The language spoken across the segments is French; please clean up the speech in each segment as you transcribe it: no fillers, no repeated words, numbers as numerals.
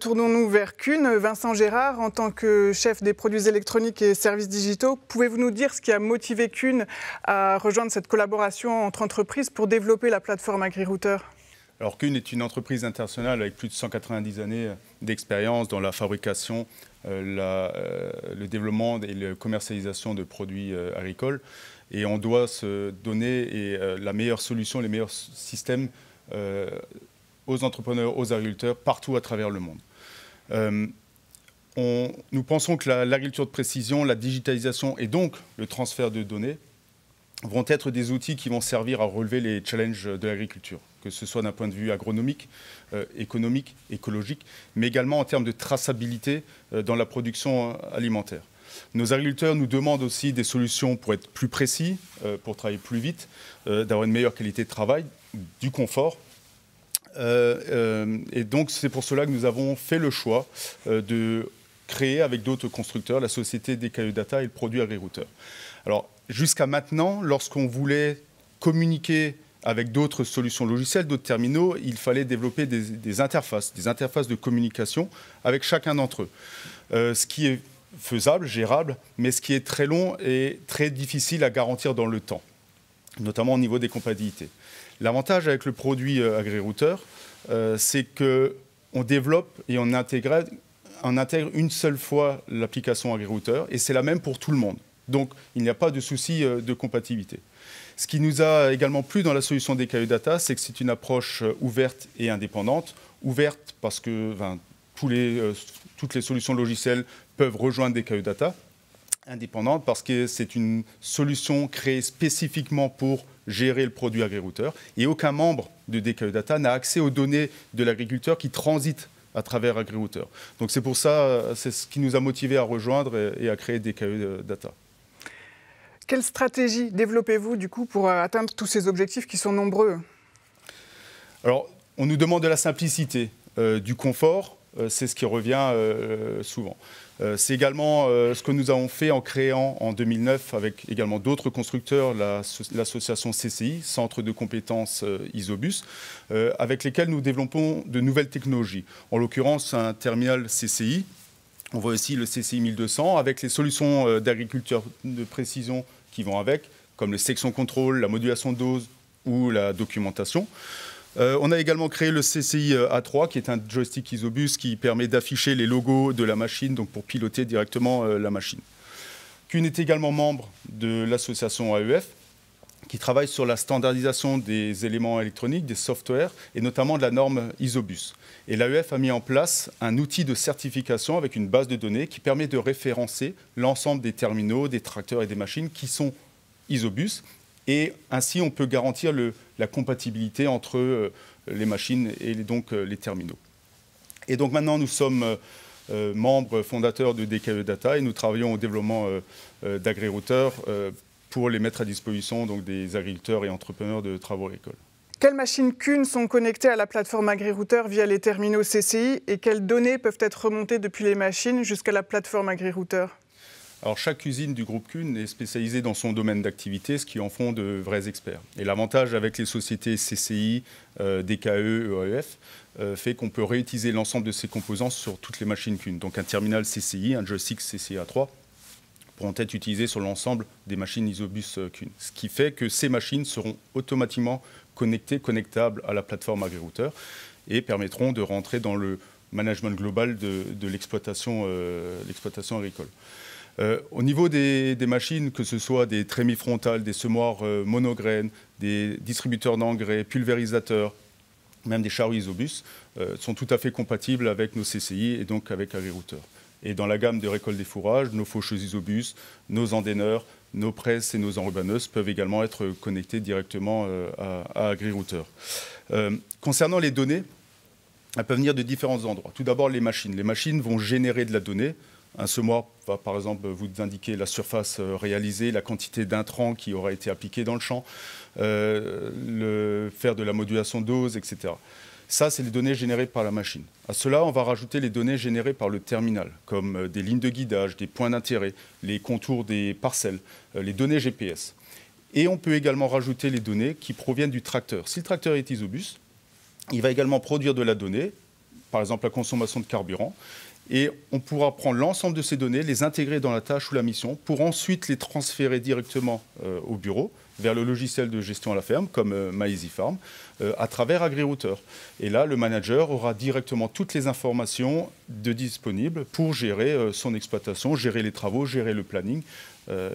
tournons-nous vers Kuhn. Vincent Gérard, en tant que chef des produits électroniques et services digitaux, pouvez-vous nous dire ce qui a motivé Kuhn à rejoindre cette collaboration entre entreprises pour développer la plateforme AgriRouter? Alors Kuhn est une entreprise internationale avec plus de 190 années d'expérience dans la fabrication, le développement et la commercialisation de produits agricoles. Et on doit se donner la meilleure solution, les meilleurs systèmes aux entrepreneurs, aux agriculteurs, partout à travers le monde. Nous pensons que l'agriculture de précision, la digitalisation et donc le transfert de données vont être des outils qui vont servir à relever les challenges de l'agriculture, que ce soit d'un point de vue agronomique, économique, écologique, mais également en termes de traçabilité dans la production alimentaire. Nos agriculteurs nous demandent aussi des solutions pour être plus précis, pour travailler plus vite, d'avoir une meilleure qualité de travail, du confort. Et donc c'est pour cela que nous avons fait le choix de créer avec d'autres constructeurs la société DKE Data et le produit AgriRouter. Alors jusqu'à maintenant, lorsqu'on voulait communiquer avec d'autres solutions logicielles, d'autres terminaux, il fallait développer des interfaces de communication avec chacun d'entre eux. Ce qui est faisable, gérable, mais ce qui est très long et très difficile à garantir dans le temps, notamment au niveau des compatibilités. L'avantage avec le produit AgriRouter, c'est qu'on développe et on intègre une seule fois l'application AgriRouter et c'est la même pour tout le monde. Donc, il n'y a pas de souci de compatibilité. Ce qui nous a également plu dans la solution DKE Data, c'est que c'est une approche ouverte et indépendante. Ouverte parce que toutes les solutions logicielles peuvent rejoindre DKE Data. Indépendante parce que c'est une solution créée spécifiquement pour gérer le produit AgriRouter. Et aucun membre de DKE Data n'a accès aux données de l'agriculteur qui transitent à travers AgriRouter. Donc c'est pour ça, c'est ce qui nous a motivés à rejoindre et à créer DKE Data. Quelle stratégie développez-vous du coup pour atteindre tous ces objectifs qui sont nombreux? Alors, on nous demande de la simplicité, du confort, c'est ce qui revient souvent. C'est également ce que nous avons fait en créant en 2009 avec également d'autres constructeurs l'association CCI, Centre de compétences Isobus, avec lesquels nous développons de nouvelles technologies. En l'occurrence, un terminal CCI. On voit aussi le CCI 1200 avec les solutions d'agriculture de précision qui vont avec, comme le section control, la modulation de dose ou la documentation. On a également créé le CCI A3, qui est un joystick Isobus qui permet d'afficher les logos de la machine, donc pour piloter directement la machine. Kuhn est également membre de l'association AEF, qui travaille sur la standardisation des éléments électroniques, des softwares, et notamment de la norme Isobus. Et l'AEF a mis en place un outil de certification avec une base de données qui permet de référencer l'ensemble des terminaux, des tracteurs et des machines qui sont Isobus. Et ainsi, on peut garantir la compatibilité entre les machines et donc les terminaux. Et donc maintenant, nous sommes membres fondateurs de DKE Data et nous travaillons au développement d'AgriRouter pour les mettre à disposition donc, des agriculteurs et entrepreneurs de travaux agricoles. Quelles machines Kuhn sont connectées à la plateforme AgriRouter via les terminaux CCI et quelles données peuvent être remontées depuis les machines jusqu'à la plateforme AgriRouter? Alors, chaque usine du groupe Kuhn est spécialisée dans son domaine d'activité, ce qui en font de vrais experts. Et l'avantage avec les sociétés CCI, DKE, EAEF, fait qu'on peut réutiliser l'ensemble de ces composants sur toutes les machines Kuhn. Donc un terminal CCI, un joystick CCI A3, pourront être utilisés sur l'ensemble des machines Isobus Kuhn. Ce qui fait que ces machines seront automatiquement connectables à la plateforme AgriRouter et permettront de rentrer dans le management global de l'exploitation agricole. Au niveau des machines, que ce soit des trémies frontales, des semoirs monograines, des distributeurs d'engrais, pulvérisateurs, même des charrues Isobus, sont tout à fait compatibles avec nos CCI et donc avec AgriRouter. Et dans la gamme de récolte des fourrages, nos faucheuses Isobus, nos endaineurs, nos presses et nos enrubanneuses peuvent également être connectés directement à AgriRouter. Concernant les données, elles peuvent venir de différents endroits. Tout d'abord, les machines. Les machines vont générer de la donnée. Un semoir va par exemple vous indiquer la surface réalisée, la quantité d'intrants qui aura été appliqué dans le champ, faire de la modulation de dose, etc. Ça, c'est les données générées par la machine. À cela, on va rajouter les données générées par le terminal, comme des lignes de guidage, des points d'intérêt, les contours des parcelles, les données GPS. Et on peut également rajouter les données qui proviennent du tracteur. Si le tracteur est Isobus, il va également produire de la donnée, par exemple la consommation de carburant. Et on pourra prendre l'ensemble de ces données, les intégrer dans la tâche ou la mission, pour ensuite les transférer directement au bureau, vers le logiciel de gestion à la ferme, comme MyEasyFarm, à travers AgriRouter. Et là, le manager aura directement toutes les informations disponibles pour gérer son exploitation, gérer les travaux, gérer le planning,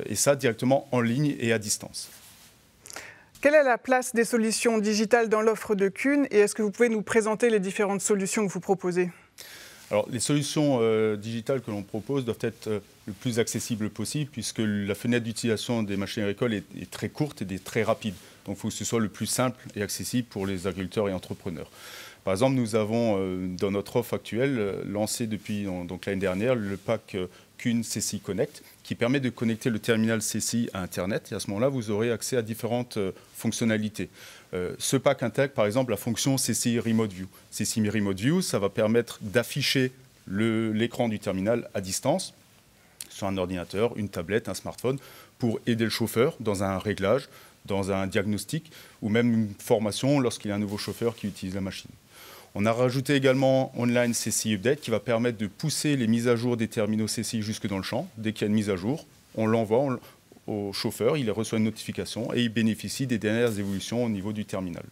et ça directement en ligne et à distance. Quelle est la place des solutions digitales dans l'offre de Kuhn et est-ce que vous pouvez nous présenter les différentes solutions que vous proposez ? Alors, les solutions digitales que l'on propose doivent être le plus accessibles possible puisque la fenêtre d'utilisation des machines agricoles est très courte et très rapide. Donc, il faut que ce soit le plus simple et accessible pour les agriculteurs et entrepreneurs. Par exemple, nous avons dans notre offre actuelle lancé depuis l'année dernière le pack Kuhn CCI Connect qui permet de connecter le terminal CCI à Internet et à ce moment-là, vous aurez accès à différentes fonctionnalités. Ce pack intègre par exemple la fonction CCI Remote View. CCI Remote View, ça va permettre d'afficher l'écran du terminal à distance sur un ordinateur, une tablette, un smartphone pour aider le chauffeur dans un réglage, dans un diagnostic ou même une formation lorsqu'il y a un nouveau chauffeur qui utilise la machine. On a rajouté également Online CCI Update qui va permettre de pousser les mises à jour des terminaux CCI jusque dans le champ. Dès qu'il y a une mise à jour, on l'envoie au chauffeur, il reçoit une notification et il bénéficie des dernières évolutions au niveau du terminal.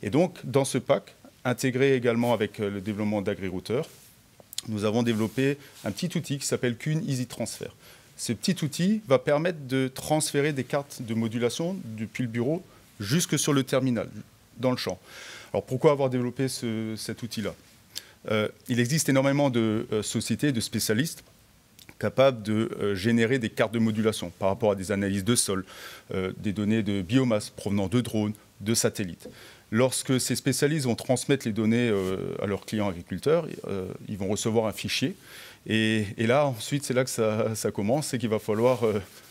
Et donc, dans ce pack, intégré également avec le développement d'AgriRouter, nous avons développé un petit outil qui s'appelle Kuhn Easy Transfer. Ce petit outil va permettre de transférer des cartes de modulation depuis le bureau jusque sur le terminal, dans le champ. Alors pourquoi avoir développé cet outil-là ? Il existe énormément de sociétés, de spécialistes capables de générer des cartes de modulation par rapport à des analyses de sol, des données de biomasse provenant de drones, de satellites. Lorsque ces spécialistes vont transmettre les données à leurs clients agriculteurs, ils vont recevoir un fichier. Et là, ensuite, c'est là que ça commence, c'est qu'il va falloir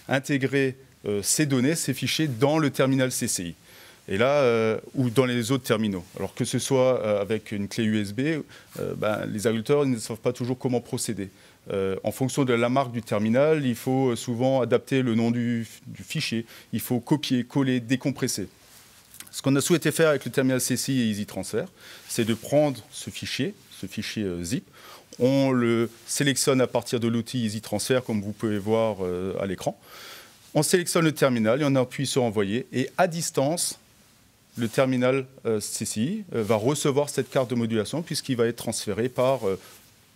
intégrer ces données, ces fichiers dans le terminal CCI. Et là, ou dans les autres terminaux. Alors que ce soit avec une clé USB, les agriculteurs ne savent pas toujours comment procéder. En fonction de la marque du terminal, il faut souvent adapter le nom du fichier. Il faut copier, coller, décompresser. Ce qu'on a souhaité faire avec le terminal CCI et Easy Transfer, c'est de prendre ce fichier zip. On le sélectionne à partir de l'outil Easy Transfer, comme vous pouvez voir à l'écran. On sélectionne le terminal et on appuie sur Envoyer. Et à distance, le terminal CCI va recevoir cette carte de modulation puisqu'il va être transféré par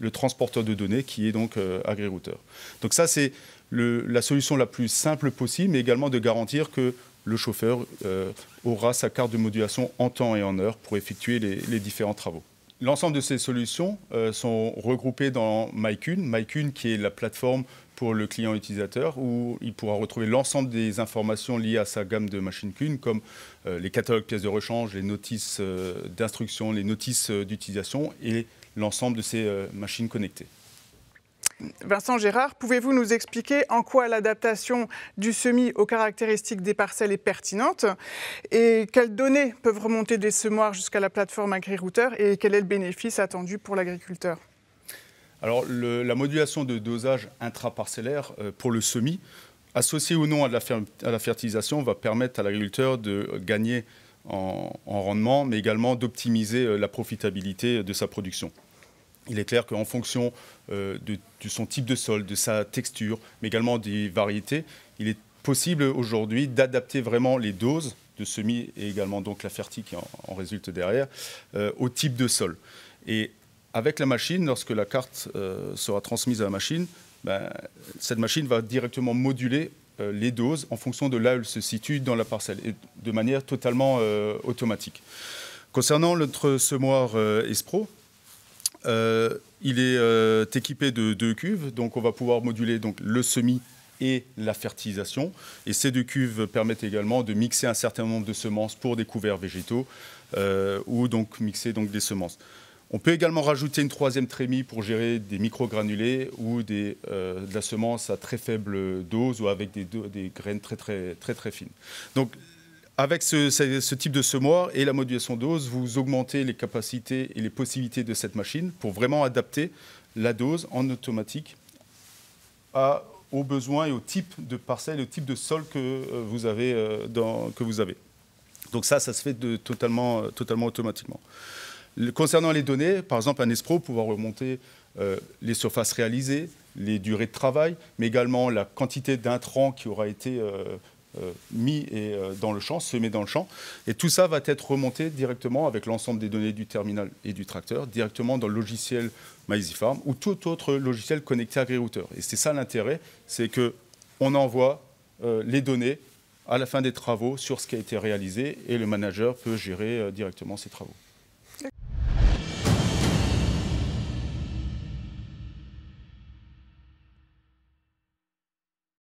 le transporteur de données qui est donc AgriRouter. Donc ça, c'est la solution la plus simple possible, mais également de garantir que le chauffeur aura sa carte de modulation en temps et en heure pour effectuer les différents travaux. L'ensemble de ces solutions sont regroupées dans MyKuhn. MyKuhn qui est la plateforme pour le client utilisateur où il pourra retrouver l'ensemble des informations liées à sa gamme de machines Kuhn comme les catalogues pièces de rechange, les notices d'instruction, les notices d'utilisation et l'ensemble de ces machines connectées. Vincent Gérard, pouvez-vous nous expliquer en quoi l'adaptation du semis aux caractéristiques des parcelles est pertinente et quelles données peuvent remonter des semoirs jusqu'à la plateforme AgriRouter et quel est le bénéfice attendu pour l'agriculteur ? Alors, la modulation de dosage intraparcellaire pour le semis, associée ou non à la fertilisation, va permettre à l'agriculteur de gagner en rendement, mais également d'optimiser la profitabilité de sa production. Il est clair qu'en fonction de son type de sol, de sa texture, mais également des variétés, il est possible aujourd'hui d'adapter vraiment les doses de semis et également donc la fertile qui en résulte derrière, au type de sol. Et avec la machine, lorsque la carte sera transmise à la machine, cette machine va directement moduler les doses en fonction de là où elle se situe dans la parcelle, et de manière totalement automatique. Concernant notre semoir Espro, il est équipé de 2 cuves, donc on va pouvoir moduler donc, le semis et la fertilisation. Et ces 2 cuves permettent également de mixer un certain nombre de semences pour des couverts végétaux ou donc mixer donc, des semences. On peut également rajouter une 3e trémie pour gérer des microgranulés ou de la semence à très faible dose ou avec des graines très fines. Donc, avec ce type de semoir et la modulation dose, vous augmentez les capacités et les possibilités de cette machine pour vraiment adapter la dose en automatique aux besoins et au type de parcelle, au type de sol que vous avez. Donc ça se fait totalement automatiquement. Concernant les données, par exemple, un escroc pouvoir remonter les surfaces réalisées, les durées de travail, mais également la quantité d'intrants qui aura été mis dans le champ, semé dans le champ. Et tout ça va être remonté directement avec l'ensemble des données du terminal et du tracteur, directement dans le logiciel MyEasyFarm ou tout autre logiciel connecté à AgriRouter. Et c'est ça l'intérêt, c'est qu'on envoie les données à la fin des travaux sur ce qui a été réalisé et le manager peut gérer directement ses travaux.